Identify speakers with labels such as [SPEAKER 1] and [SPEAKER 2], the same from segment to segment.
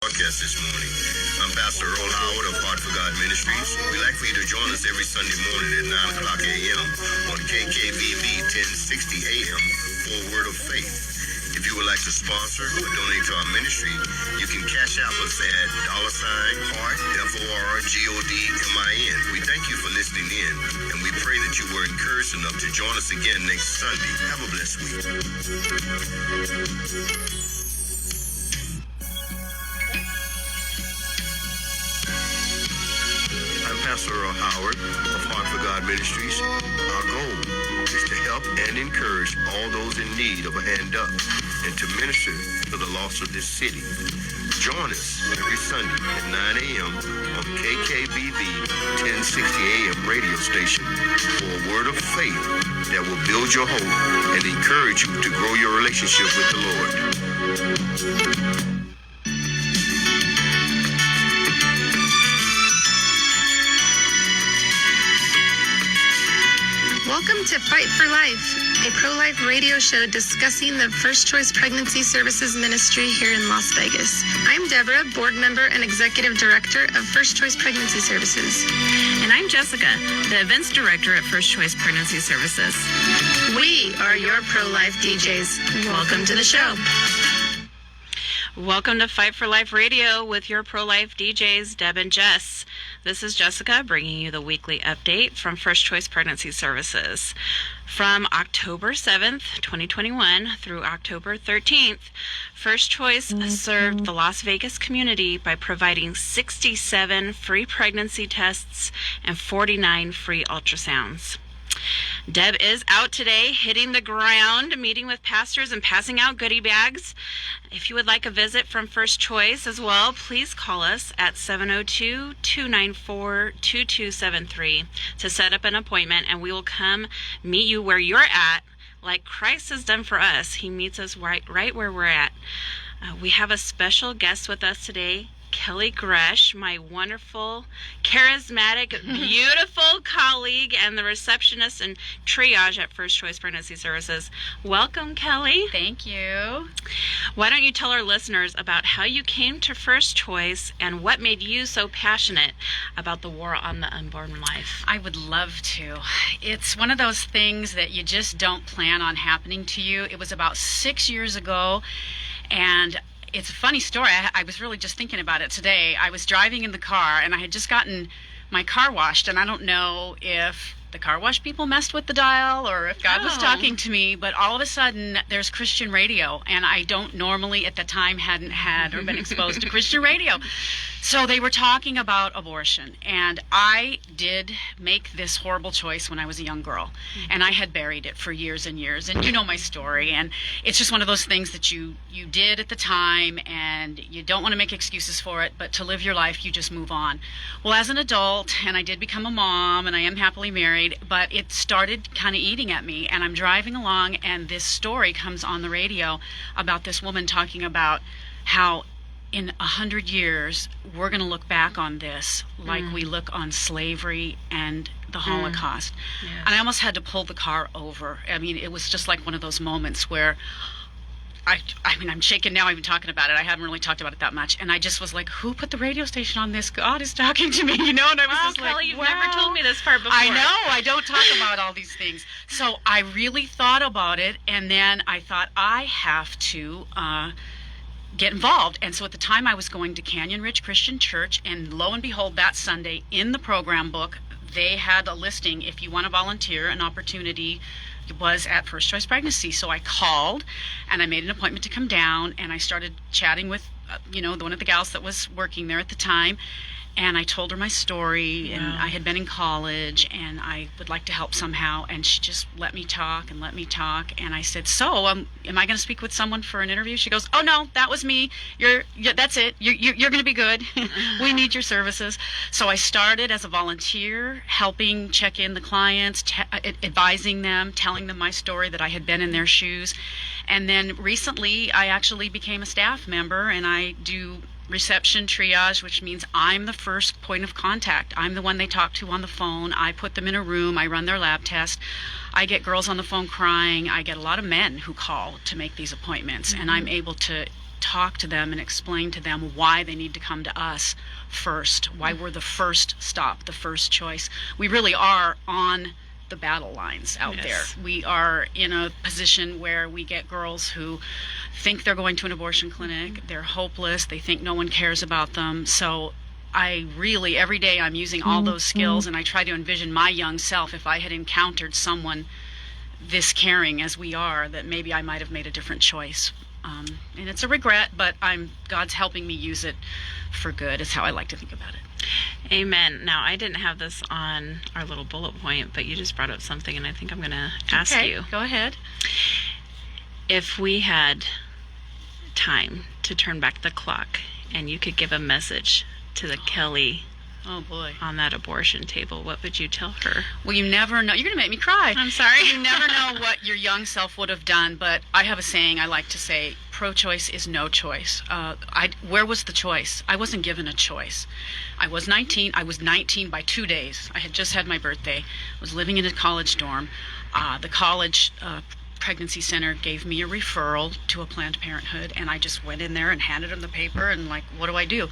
[SPEAKER 1] Broadcast this morning. I'm Pastor Earl Howard of Heart for God Ministries. We'd like for you to join us every Sunday morning at 9 o'clock a.m. on KKVV 1060 a.m. for a Word of Faith. If you would like to sponsor or donate to our ministry, you can cash out us at $Heart, FORGODMIN. We thank you for listening in, and we pray that you were encouraged enough to join us again next Sunday. Have a blessed week. I'm Pastor Earl Howard of Heart for God Ministries. Our goal is to help and encourage all those in need of a hand up and to minister to the lost of this city. Join us every Sunday at 9 a.m. on KKVV 1060 a.m. radio station for a word of faith that will build your hope and encourage you to grow your relationship with the Lord.
[SPEAKER 2] Welcome to Fight for Life, a pro-life radio show discussing the First Choice Pregnancy Services Ministry here in Las Vegas. I'm Deborah, board member and executive director of First Choice Pregnancy Services.
[SPEAKER 3] And I'm Jessica, the events director at First Choice Pregnancy Services.
[SPEAKER 2] We are your pro-life DJs. Welcome to the show.
[SPEAKER 3] Welcome to Fight for Life Radio with your pro-life DJs, Deb and Jess. This is Jessica bringing you the weekly update from First Choice Pregnancy Services. From October 7th, 2021 through October 13th, First Choice served the Las Vegas community by providing 67 free pregnancy tests and 49 free ultrasounds. Deb is out today, hitting the ground, meeting with pastors and passing out goodie bags. If you would like a visit from First Choice as well, please call us at 702-294-2273 to set up an appointment, and we will come meet you where you're at, like Christ has done for us. He meets us right where we're at. We have a special guest with us today, Kelly Gresh, my wonderful, charismatic, beautiful colleague and the receptionist and triage at First Choice Pregnancy Services. Welcome, Kelly.
[SPEAKER 4] Thank you.
[SPEAKER 3] Why don't you tell our listeners about how you came to First Choice and what made you so passionate about the war on the unborn life?
[SPEAKER 4] I would love to. It's one of those things that you just don't plan on happening to you. It was about 6 years ago, and it's a funny story. I was really just thinking about it today. I was driving in the car, and I had just gotten my car washed, and I don't know if the car wash people messed with the dial or if God was talking to me, but all of a sudden there's Christian radio, and I don't normally at the time hadn't had or been exposed to Christian radio. So they were talking about abortion, and I did make this horrible choice when I was a young girl, and I had buried it for years and years, and you know my story, and it's just one of those things that you did at the time, and you don't want to make excuses for it, but to live your life, you just move on. Well, as an adult, and I did become a mom, and I am happily married, but it started kind of eating at me, and I'm driving along, and this story comes on the radio about this woman talking about how in 100 years, we're going to look back on this like we look on slavery and the Holocaust.
[SPEAKER 3] Yes.
[SPEAKER 4] And I almost had to pull the car over. I mean, it was just like one of those moments where I mean, I'm shaking now even talking about it. I haven't really talked about it that much. And I just was like, who put the radio station on this? God is talking to me, you know? And I was just
[SPEAKER 3] Kelly,
[SPEAKER 4] like,
[SPEAKER 3] you've
[SPEAKER 4] wow.
[SPEAKER 3] never told me this part before.
[SPEAKER 4] I know. I don't talk about all these things. So I really thought about it. And then I thought, I have to get involved. And so at the time I was going to Canyon Ridge Christian Church, and lo and behold, that Sunday in the program book they had a listing, if you want to volunteer, an opportunity was at First Choice Pregnancy. So I called and I made an appointment to come down, and I started chatting with the one of the gals that was working there at the time. And I told her my story, and I had been in college, and I would like to help somehow. And she just let me talk. And I said, so am I going to speak with someone for an interview? She goes, oh, no, that was me. That's it. You're going to be good. We need your services. So I started as a volunteer, helping check in the clients, advising them, telling them my story, that I had been in their shoes. And then recently, I actually became a staff member, and I do reception triage, which means I'm the first point of contact. I'm the one they talk to on the phone. I put them in a room. I run their lab test. I get girls on the phone crying. I get a lot of men who call to make these appointments, and I'm able to talk to them and explain to them why they need to come to us first, why we're the first stop, the first choice. We really are on the battle lines out there. We are in a position where we get girls who think they're going to an abortion clinic, they're hopeless, they think no one cares about them. So I really, every day I'm using all those skills, and I try to envision my young self, if I had encountered someone this caring as we are, that maybe I might have made a different choice. And it's a regret, but God's helping me use it for good, is how I like to think about it.
[SPEAKER 3] Amen. Now, I didn't have this on our little bullet point, but you just brought up something, and I think I'm going to ask you.
[SPEAKER 4] Go ahead.
[SPEAKER 3] If we had time to turn back the clock and you could give a message to the Kelly
[SPEAKER 4] Oh, boy.
[SPEAKER 3] on that abortion table, what would you tell her?
[SPEAKER 4] Well, you never know. You're going to make me cry.
[SPEAKER 3] I'm sorry.
[SPEAKER 4] You never know what your young self would have done, but I have a saying I like to say, pro-choice is no choice. Where was the choice? I wasn't given a choice. I was 19. I was 19 by 2 days. I had just had my birthday. I was living in a college dorm. The college pregnancy center gave me a referral to a Planned Parenthood, and I just went in there and handed them the paper and like, what do I do?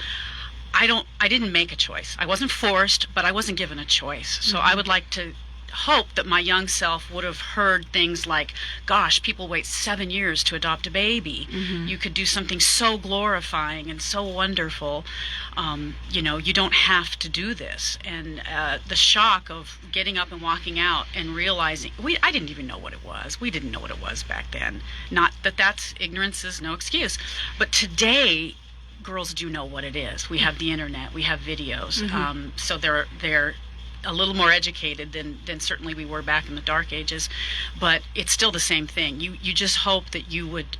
[SPEAKER 4] I didn't make a choice. I wasn't forced, but I wasn't given a choice. So I would like to hope that my young self would have heard things like, gosh, people wait 7 years to adopt a baby. You could do something so glorifying and so wonderful. You don't have to do this. And the shock of getting up and walking out and realizing, I didn't even know what it was. We didn't know what it was back then. Not that that's ignorance is no excuse. But today, girls do know what it is. We have the internet, we have videos, so they're a little more educated than certainly we were back in the dark ages, but it's still the same thing. You just hope that you would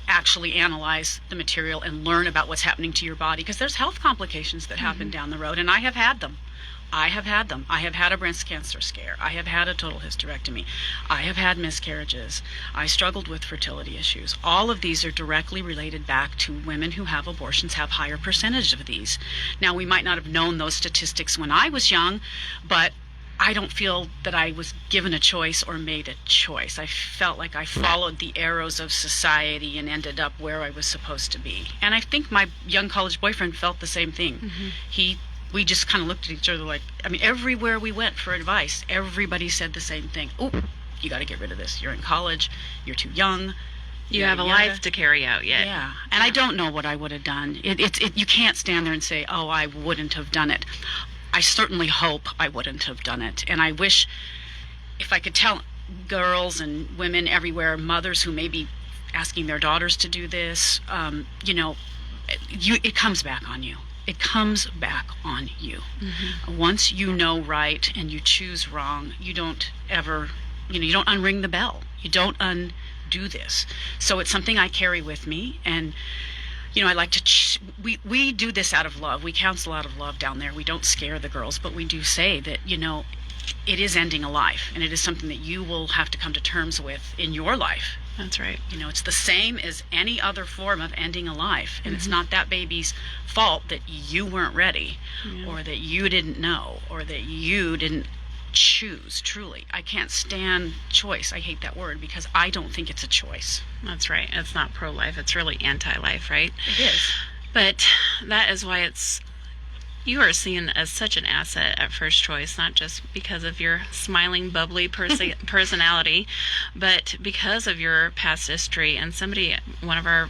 [SPEAKER 4] actually analyze the material and learn about what's happening to your body, because there's health complications that happen down the road, and I have had them. I have had a breast cancer scare. I have had a total hysterectomy. I have had miscarriages. I struggled with fertility issues. All of these are directly related back to women who have abortions have higher percentage of these. Now, we might not have known those statistics when I was young, but I don't feel that I was given a choice or made a choice. I felt like I followed the arrows of society and ended up where I was supposed to be. And I think my young college boyfriend felt the same thing. We just kind of looked at each other like, everywhere we went for advice, everybody said the same thing. Oh, you got to get rid of this. You're in college. You're too young.
[SPEAKER 3] You have a life to carry out yet.
[SPEAKER 4] Yeah. And I don't know what I would have done. You can't stand there and say, oh, I wouldn't have done it. I certainly hope I wouldn't have done it. And I wish if I could tell girls and women everywhere, mothers who may be asking their daughters to do this, it comes back on you. It comes back on you. Once you know right and you choose wrong, you don't ever, you don't unring the bell. You don't undo this. So it's something I carry with me. And, I like to, we do this out of love. We counsel out of love down there. We don't scare the girls, but we do say that, it is ending a life. And it is something that you will have to come to terms with in your life.
[SPEAKER 3] That's right.
[SPEAKER 4] It's the same as any other form of ending a life. And it's not that baby's fault that you weren't ready or that you didn't know or that you didn't choose, truly. I can't stand choice. I hate that word because I don't think it's a choice.
[SPEAKER 3] That's right. It's not pro-life. It's really anti-life, right?
[SPEAKER 4] It is.
[SPEAKER 3] But that is why you are seen as such an asset at First Choice, not just because of your smiling, bubbly personality, but because of your past history. And one of our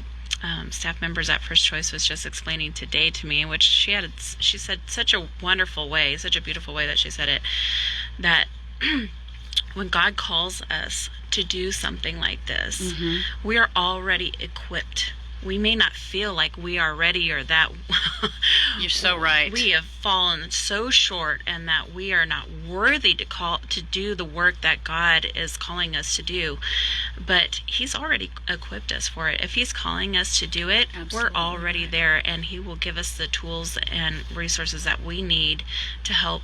[SPEAKER 3] staff members at First Choice was just explaining today to me, which she said such a wonderful way, such a beautiful way that she said it, that when God calls us to do something like this, we are already equipped. We may not feel like we are ready or that
[SPEAKER 4] you're so right.
[SPEAKER 3] We have fallen so short and that we are not worthy to do the work that God is calling us to do. But He's already equipped us for it. If He's calling us to do it, we're already there, and He will give us the tools and resources that we need to help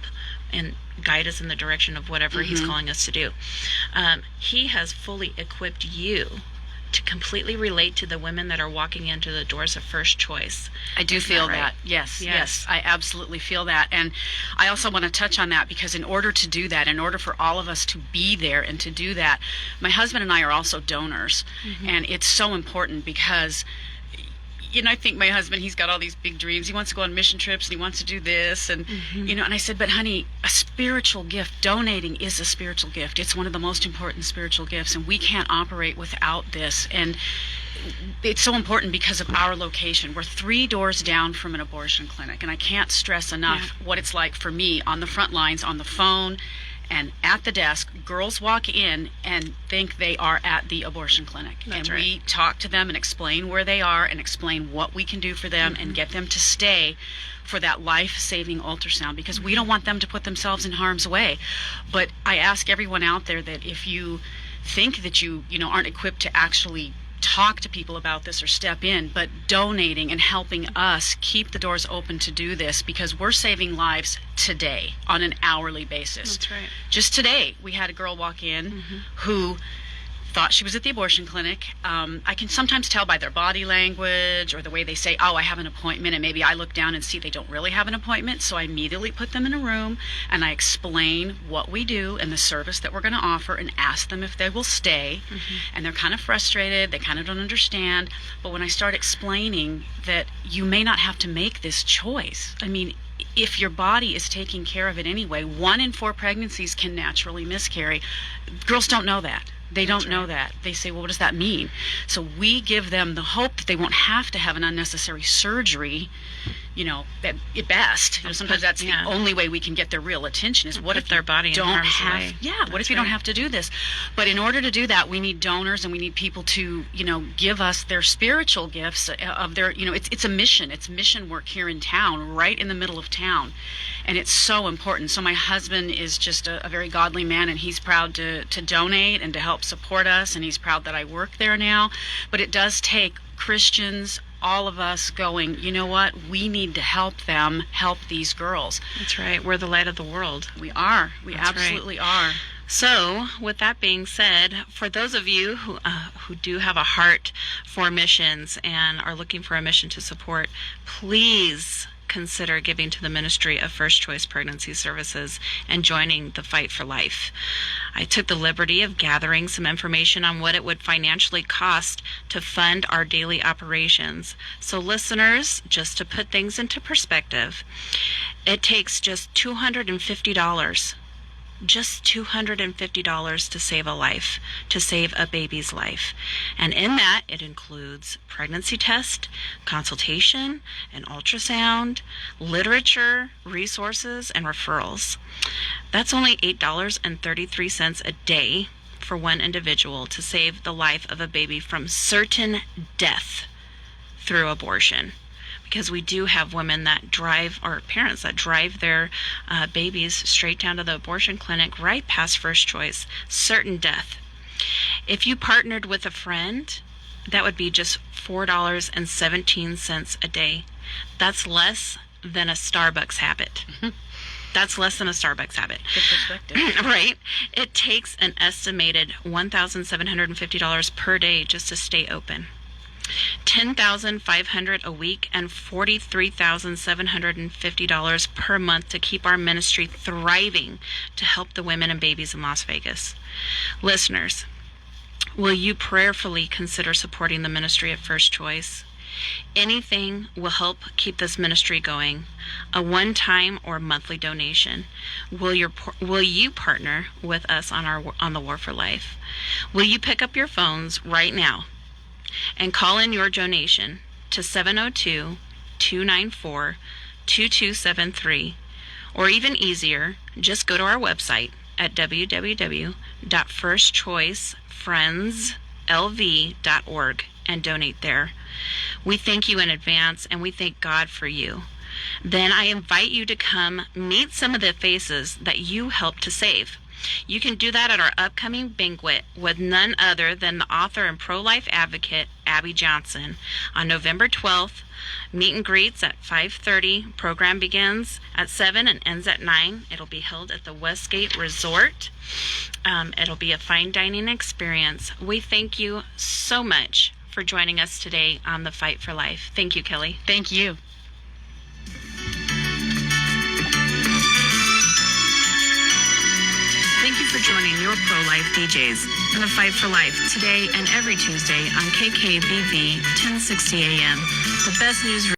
[SPEAKER 3] and guide us in the direction of whatever He's calling us to do. He has fully equipped you to completely relate to the women that are walking into the doors of First Choice.
[SPEAKER 4] I do feel that. Yes, I absolutely feel that. And I also want to touch on that because in order to do that, in order for all of us to be there and to do that, my husband and I are also donors. And it's so important because I think my husband, he's got all these big dreams. He wants to go on mission trips and he wants to do this. And, and I said, but honey, a spiritual gift, donating is a spiritual gift. It's one of the most important spiritual gifts, and we can't operate without this. And it's so important because of our location. We're 3 doors down from an abortion clinic, and I can't stress enough what it's like for me on the front lines, on the phone, and at the desk. Girls walk in and think they are at the abortion clinic.
[SPEAKER 3] That's
[SPEAKER 4] and
[SPEAKER 3] right.
[SPEAKER 4] we talk to them and explain where they are and explain what we can do for them and get them to stay for that life-saving ultrasound, because we don't want them to put themselves in harm's way. But I ask everyone out there that if you think that you aren't equipped to actually talk to people about this or step in, but donating and helping us keep the doors open to do this, because we're saving lives today on an hourly basis.
[SPEAKER 3] That's right.
[SPEAKER 4] Just today, we had a girl walk in who thought she was at the abortion clinic. I can sometimes tell by their body language or the way they say, oh, I have an appointment, and maybe I look down and see they don't really have an appointment. So I immediately put them in a room and I explain what we do and the service that we're going to offer and ask them if they will stay. And they're kind of frustrated. They kind of don't understand. But when I start explaining that you may not have to make this choice, I mean, if your body is taking care of it anyway, 1 in 4 pregnancies can naturally miscarry. Girls don't know that. They don't know that. They say, well, what does that mean? So we give them the hope that they won't have to have an unnecessary surgery, at best. Sometimes that's the only way we can get their real attention is what if
[SPEAKER 3] their body in
[SPEAKER 4] don't
[SPEAKER 3] harm's
[SPEAKER 4] have,
[SPEAKER 3] way.
[SPEAKER 4] what if you don't have to do this? But in order to do that, we need donors and we need people to, give us their spiritual gifts of their, it's a mission. It's mission work here in town, right in the middle of town. And it's so important. So my husband is just a very godly man, and he's proud to donate and to help support us, and he's proud that I work there now. But it does take Christians, all of us going, you know what, we need to help them help these girls.
[SPEAKER 3] That's right. We're the light of the world.
[SPEAKER 4] We are. We
[SPEAKER 3] That's
[SPEAKER 4] absolutely are.
[SPEAKER 3] So, with that being said, for those of you who do have a heart for missions and are looking for a mission to support, please consider giving to the ministry of First Choice Pregnancy Services and joining the Fight for Life. I took the liberty of gathering some information on what it would financially cost to fund our daily operations. So listeners, just to put things into perspective, it takes just $250. Just $250 to save a life, to save a baby's life. And in that, it includes pregnancy test, consultation, an ultrasound, literature, resources, and referrals. That's only $8.33 a day for one individual to save the life of a baby from certain death through abortion. Because we do have women that drive, or parents that drive their babies straight down to the abortion clinic, right past First Choice, certain death. If you partnered with a friend, that would be just $4.17 a day. That's less than a Starbucks habit. That's less than a Starbucks habit.
[SPEAKER 4] Good perspective.
[SPEAKER 3] Right? It takes an estimated $1,750 per day just to stay open. $10,500 a week and $43,750 per month to keep our ministry thriving to help the women and babies in Las Vegas. Listeners, will you prayerfully consider supporting the ministry of First Choice? Anything will help keep this ministry going. A one-time or monthly donation. Will you partner with us on the War for Life? Will you pick up your phones right now and call in your donation to 702-294-2273, or even easier, just go to our website at www.firstchoicefriendslv.org and donate there. We thank you in advance, and we thank God for you. Then I invite you to come meet some of the faces that you helped to save. You can do that at our upcoming banquet with none other than the author and pro-life advocate, Abby Johnson, on November 12th. Meet and greets at 5:30. Program begins at 7 and ends at 9. It'll be held at the Westgate Resort. It'll be a fine dining experience. We thank you so much for joining us today on the Fight for Life. Thank you, Kelly.
[SPEAKER 4] Thank you.
[SPEAKER 3] Thank you for joining your your pro-life DJs in the fight for life today and every Tuesday on KKBV 1060 AM. The best news